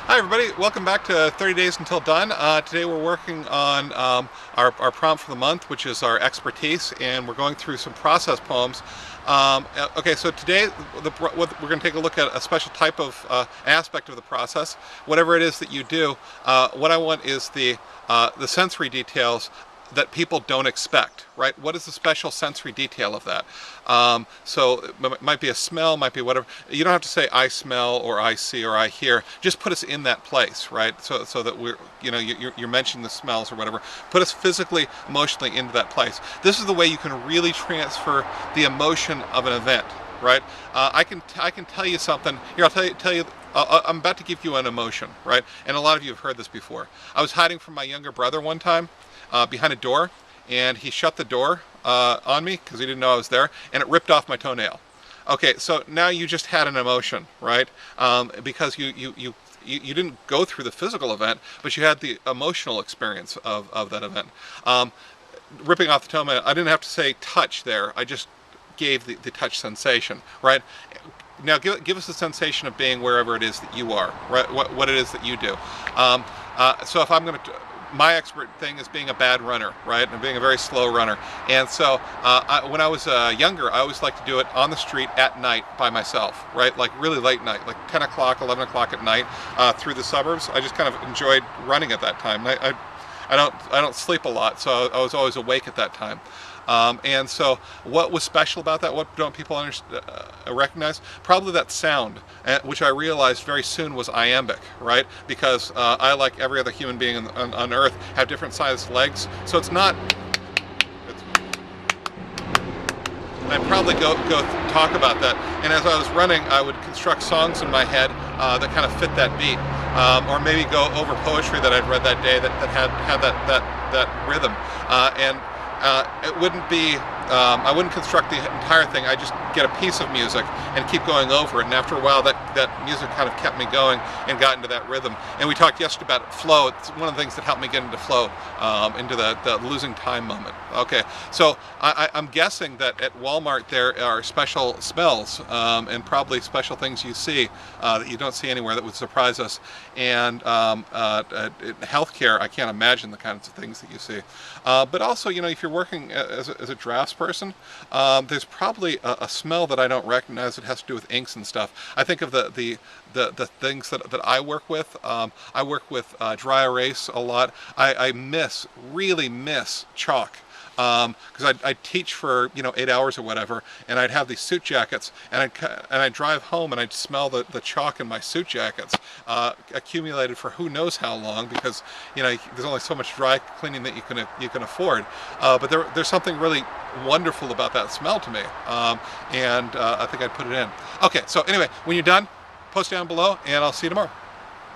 Hi everybody, welcome back to 30 Days Until Done. Today we're working on our prompt for the month, which is our expertise, and we're going through some process poems. Okay, so today we're going to take a look at a special type of aspect of the process. Whatever it is that you do, what I want is the sensory details that people don't expect, right? What is the special sensory detail of that? So it might be a smell, might be whatever. You don't have to say I smell or I see or I hear. Just put us in that place, right? So that we're, you're mentioning the smells or whatever. Put us physically, emotionally into that place. This is the way you can really transfer the emotion of an event, right? I can tell you something. Here, I'll tell you. I'm about to give you an emotion, right? And a lot of you have heard this before. I was hiding from my younger brother one time behind a door, and he shut the door on me because he didn't know I was there, and it ripped off my toenail. Okay, so now you just had an emotion, right? Because you didn't go through the physical event, but you had the emotional experience of that event. Ripping off the toenail, I didn't have to say touch there. I just gave the touch sensation, right? Now give us the sensation of being wherever it is that you are, right? What it is that you do. So if I'm going to, my expert thing is being a bad runner, right? And being a very slow runner. And so when I was younger, I always liked to do it on the street at night by myself, right? Like really late night, like 10 o'clock, 11 o'clock at night through the suburbs. I just kind of enjoyed running at that time. I don't sleep a lot, so I was always awake at that time. And so what was special about that? What don't people recognize? Probably that sound, which I realized very soon was iambic, right? Because I, like every other human being on Earth, have different sized legs. So it's not... I'd probably go talk about that. And as I was running, I would construct songs in my head that kind of fit that beat. Or maybe go over poetry that I'd read that day that had that rhythm. It wouldn't be, I wouldn't construct the entire thing. I just get a piece of music and keep going over it. And after a while, that music kind of kept me going and got into that rhythm. And we talked yesterday about flow. It's one of the things that helped me get into flow, into the losing time moment. Okay, so I'm guessing that at Walmart there are special smells and probably special things you see that you don't see anywhere that would surprise us. And healthcare, I can't imagine the kinds of things that you see. But also, if you're working as a draftsperson, there's probably a smell that I don't recognize that has to do with inks and stuff. I think of the things that I work with. I work with dry erase a lot. I really miss chalk. Because I'd teach for 8 hours or whatever, and I'd have these suit jackets, and I'd drive home and I'd smell the chalk in my suit jackets, accumulated for who knows how long, because there's only so much dry cleaning that you can afford. But there's something really wonderful about that smell to me, and I think I'd put it in. Okay, so anyway, when you're done, post down below, and I'll see you tomorrow.